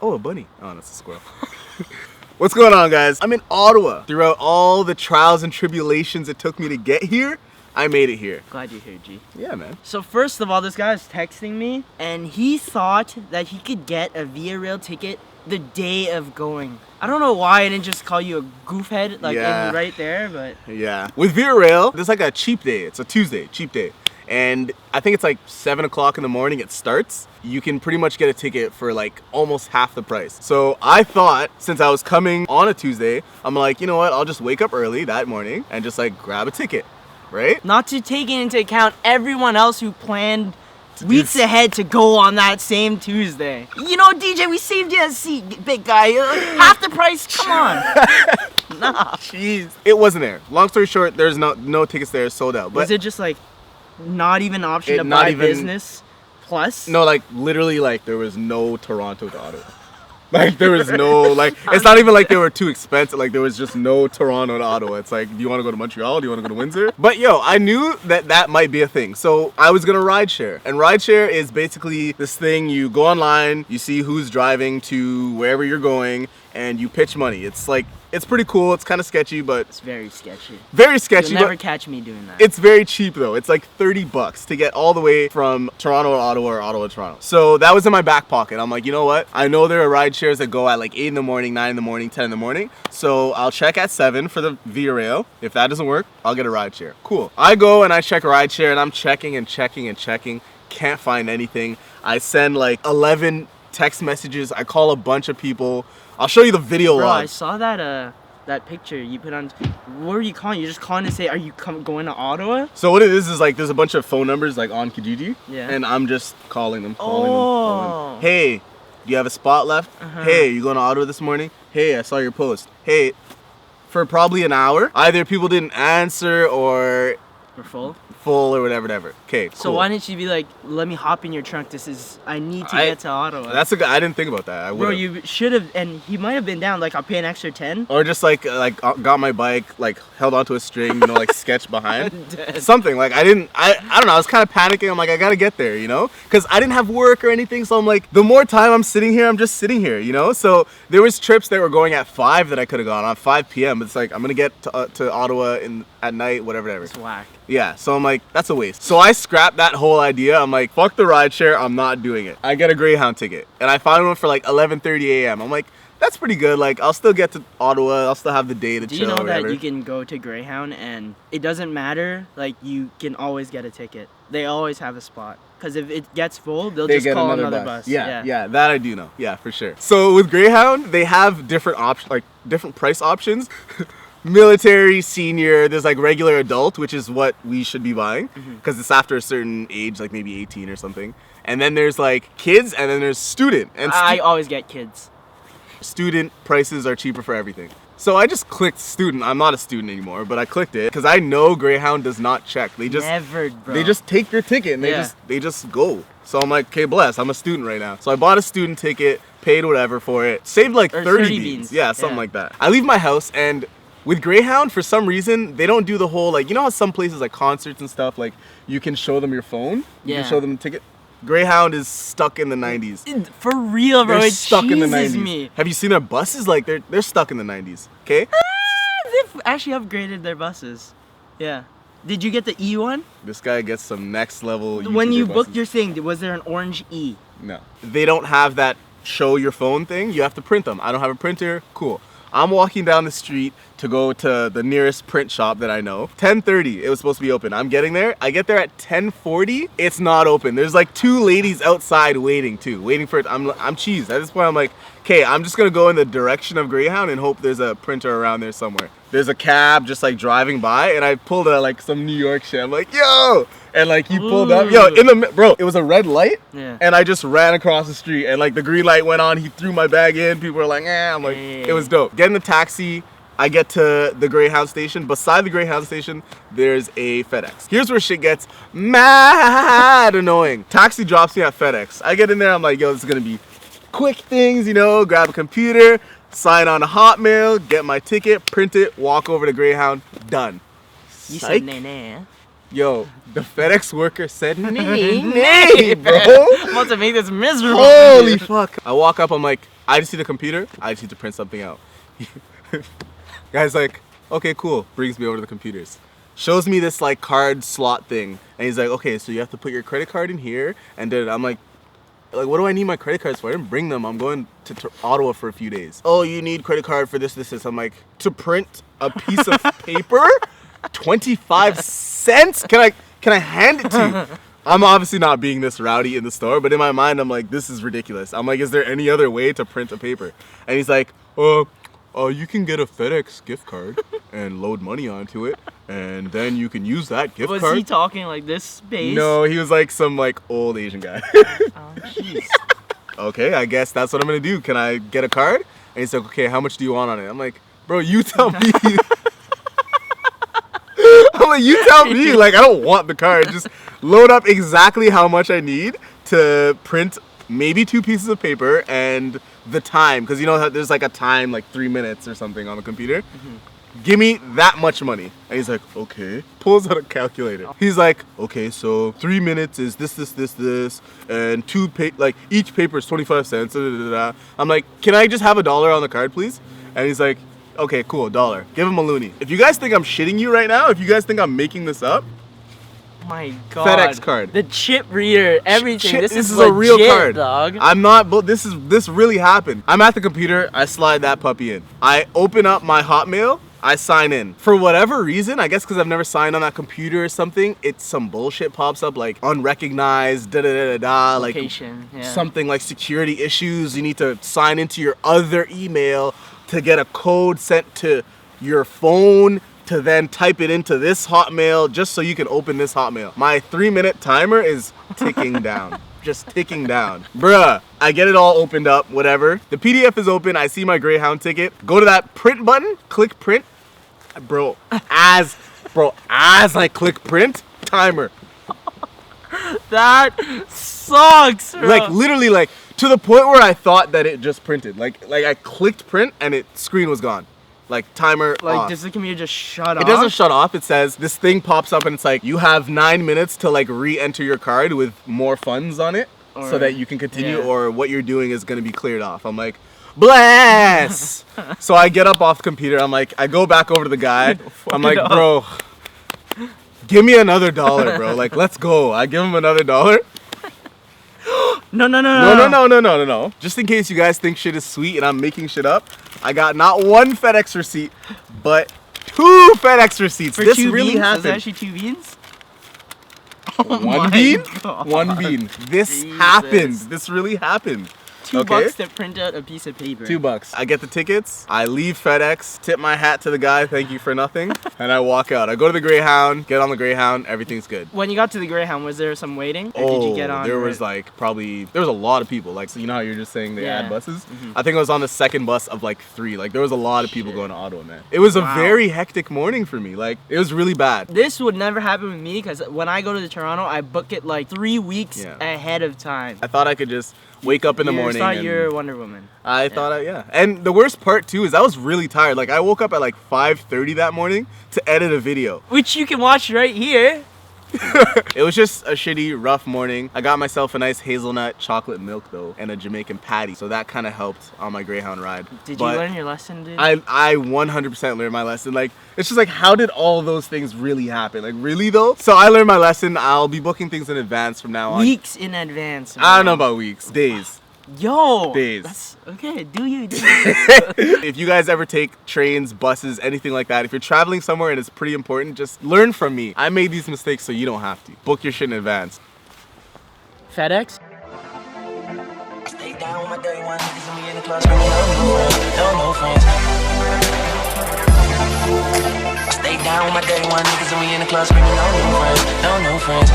Oh, a bunny. Oh, that's a squirrel. What's going on, guys? I'm in Ottawa. Throughout all the trials and tribulations it took me to get here, I made it here. Glad you're here, G. Yeah, man. So first of all, this guy was texting me, and he thought that he could get a Via Rail ticket the day of going. I don't know why I didn't just call you a goofhead, like right there, but... Yeah. With Via Rail, there's like a cheap day. It's a Tuesday, cheap day. And I think it's like 7 o'clock in the morning it starts. You can pretty much get a ticket for like almost half the price. So I thought, since I was coming on a Tuesday, I'm like, you know what, I'll just wake up early that morning and just like grab a ticket, right? Not to take into account everyone else who planned weeks ahead to go on that same Tuesday. You know, DJ, we saved you a seat, big guy. Half the price, come on. Nah. Jeez. It wasn't there. Long story short, there's no tickets there, sold out. But was it just like not even an option to buy business plus? No, like literally, like there was no Toronto to Ottawa. Like there was no, like, it's not even like they were too expensive. Like there was just no Toronto to Ottawa. It's like, do you want to go to Montreal? Do you want to go to Windsor? But yo, I knew that might be a thing. So I was gonna rideshare. And rideshare is basically this thing, you go online, you see who's driving to wherever you're going, and you pitch money. It's like, it's pretty cool. It's kind of sketchy, but... It's very sketchy. Very sketchy. You'll never catch me doing that. It's very cheap though. It's like $30 to get all the way from Toronto to Ottawa or Ottawa to Toronto. So that was in my back pocket. I'm like, you know what? I know there are ride shares that go at like 8 in the morning, 9 in the morning, 10 in the morning. So I'll check at 7 for the Via Rail. If that doesn't work, I'll get a ride share. Cool. I go and I check a ride share and I'm checking and checking and checking. Can't find anything. I send like 11 text messages. I call a bunch of people. I'll show you the video log. I saw that picture you put on. What are you calling? You're just calling to say, are you going to Ottawa? So what it is like there's a bunch of phone numbers like on Kijiji. Yeah. And I'm just calling them. Hey, do you have a spot left? Hey, you going to Ottawa this morning? Hey, I saw your post. Hey, for probably an hour, either people didn't answer or... We're full or whatever. Okay, cool. So why didn't you be like, let me hop in your trunk? I need to get to Ottawa. I didn't think about that. Bro, you should have, and he might have been down. Like, I'll pay an extra 10. Or just like got my bike, like held onto a string, you know, like sketch behind. Something like I don't know. I was kind of panicking. I'm like, I gotta get there, you know, because I didn't have work or anything. So I'm like, the more time I'm sitting here, I'm just sitting here, you know. So there was trips that were going at 5 that I could have gone on 5 p.m. But it's like I'm gonna get to Ottawa at night, whatever. It's whack. Yeah, so I'm like, that's a waste. So I scrapped that whole idea. I'm like, fuck the rideshare, I'm not doing it. I get a Greyhound ticket, and I found one for like 11:30 a.m. I'm like, that's pretty good. Like, I'll still get to Ottawa. I'll still have the day to chill. Do you know that you can go to Greyhound and it doesn't matter? Like, you can always get a ticket. They always have a spot. Because if it gets full, they'll just call another bus. Yeah, that I do know. Yeah, for sure. So with Greyhound, they have different options, like different price options. Military, senior, there's like regular adult, which is what we should be buying because it's after a certain age, like maybe 18 or something. And then there's like kids, and then there's student. And I always get kids. Student prices are cheaper for everything. So I just clicked student. I'm not a student anymore, but I clicked it because I know Greyhound does not check. They just they just take your ticket and they just go. So I'm like, okay, bless. I'm a student right now. So I bought a student ticket, paid whatever for it, saved like 30 beans. Yeah, something like that. I leave my house, and with Greyhound, for some reason, they don't do the whole, like, you know how some places, like concerts and stuff, like, you can show them your phone? You can show them the ticket? Greyhound is stuck in the 90s. For real, bro. They're stuck in the 90s. Have you seen their buses? Like, they're stuck in the 90s, okay? They've actually upgraded their buses. Yeah. Did you get the E one? This guy gets some next level YouTuber When you buses. booked your thing, was there an orange E? No. They don't have that show your phone thing. You have to print them. I don't have a printer. Cool. I'm walking down the street to go to the nearest print shop that I know. 10:30, it was supposed to be open. I'm getting there. I get there at 10:40. It's not open. There's like 2 ladies outside waiting for it. I'm cheesed. At this point, I'm like, okay, I'm just gonna go in the direction of Greyhound and hope there's a printer around there somewhere. There's a cab just like driving by, and I pulled out like some New York shit. I'm like, yo! And like he pulled up, bro, it was a red light, and I just ran across the street, and like the green light went on, he threw my bag in, people were like, I'm like, it was dope. Get in the taxi, I get to the Greyhound station. Beside the Greyhound station, there's a FedEx. Here's where shit gets mad annoying. Taxi drops me at FedEx. I get in there, I'm like, yo, this is gonna be quick things, you know, grab a computer, sign on to Hotmail, get my ticket, print it, walk over to Greyhound, done. You said nay. Yo, the FedEx worker said nay, bro. about to make this miserable. Holy fuck. I walk up, I'm like, I just see the computer. I just need to print something out. Guy's like, okay, cool. Brings me over to the computers. Shows me this like card slot thing. And he's like, okay, so you have to put your credit card in here. And then I'm like, what do I need my credit cards for? I didn't bring them. I'm going to Ottawa for a few days. Oh, you need credit card for this. I'm like, to print a piece of paper? 25 cents? Can I hand it to you? I'm obviously not being this rowdy in the store, but in my mind, I'm like, this is ridiculous. I'm like, is there any other way to print a paper? And he's like, you can get a FedEx gift card and load money onto it, and then you can use that gift card. Was he talking like this space? No, he was like some like old Asian guy. Oh, jeez. Okay, I guess that's what I'm gonna do. Can I get a card? And he's like, okay, how much do you want on it? I'm like, bro, you tell me. I'm like, you tell me. Like, I don't want the card. Just load up exactly how much I need to print maybe 2 pieces of paper and the time. Because you know how there's like a time, like 3 minutes or something on the computer. Mm-hmm. Give me that much money. And he's like, okay. Pulls out a calculator. He's like, okay, so 3 minutes is this, and each paper is 25 cents. Da, da, da, da. I'm like, can I just have $1 on the card, please? And he's like, okay, cool, $1. Give him a loonie. If you guys think I'm shitting you right now, if you guys think I'm making this up, my God. FedEx card. The chip reader, everything. This is a real card, dog. I'm not, but this really happened. I'm at the computer, I slide that puppy in. I open up my Hotmail, I sign in. For whatever reason, I guess because I've never signed on that computer or something, it's some bullshit pops up like unrecognized, like something like security issues. You need to sign into your other email to get a code sent to your phone to then type it into this Hotmail just so you can open this Hotmail. My 3-minute timer is ticking down. Just ticking down. Bruh, I get it all opened up, whatever. The PDF is open, I see my Greyhound ticket. Go to that print button, click print. Bro, as I click print, timer. That sucks, bro. Like literally like to the point where I thought that it just printed. Like I clicked print and screen was gone. Like timer off. Does the computer just shut off? It doesn't shut off. It says this thing pops up and it's like you have 9 minutes to like re-enter your card with more funds on it so that you can continue or what you're doing is gonna be cleared off. I'm like, bless. So I get up off the computer. I'm like, I go back over to the guy. I'm like, bro, give me another $1, bro. Like, let's go. I give him another $1. No. Just in case you guys think shit is sweet and I'm making shit up, I got not 1 FedEx receipt, but 2 FedEx receipts. For this 2 really beans? happened. Was it actually 2 beans? One bean? God. 1 bean. This happened. This really happened. $2 to print out a piece of paper. $2. I get the tickets. I leave FedEx, tip my hat to the guy, thank you for nothing, and I walk out. I go to the Greyhound, get on the Greyhound, everything's good. When you got to the Greyhound, was there some waiting? Or did you get on? There was like there was a lot of people. Like, so you know how you're just saying they add buses? Mm-hmm. I think I was on the second bus of like 3. Like there was a lot of people going to Ottawa, man. It was a very hectic morning for me. Like it was really bad. This would never happen with me because when I go to the Toronto, I book it like 3 weeks ahead of time. I thought I could just wake up in the morning. I thought you're Wonder Woman. I thought, And the worst part too is I was really tired. Like I woke up at like 5:30 that morning to edit a video. Which you can watch right here. It was just a shitty, rough morning. I got myself a nice hazelnut chocolate milk though, and a Jamaican patty. So that kind of helped on my Greyhound ride. Did you learn your lesson, dude? I 100% learned my lesson. Like, it's just like, how did all those things really happen? Like, really though? So I learned my lesson. I'll be booking things in advance from now on. Weeks in advance. Man. I don't know about weeks. Days. Yo, days. That's okay. Do you? If you guys ever take trains, buses, anything like that, if you're traveling somewhere and it's pretty important, just learn from me. I made these mistakes so you don't have to. Book your shit in advance. FedEx? Stay down with my day one niggas and me in the club screaming no friends. Stay down with my day one niggas and me in the club screaming no friends.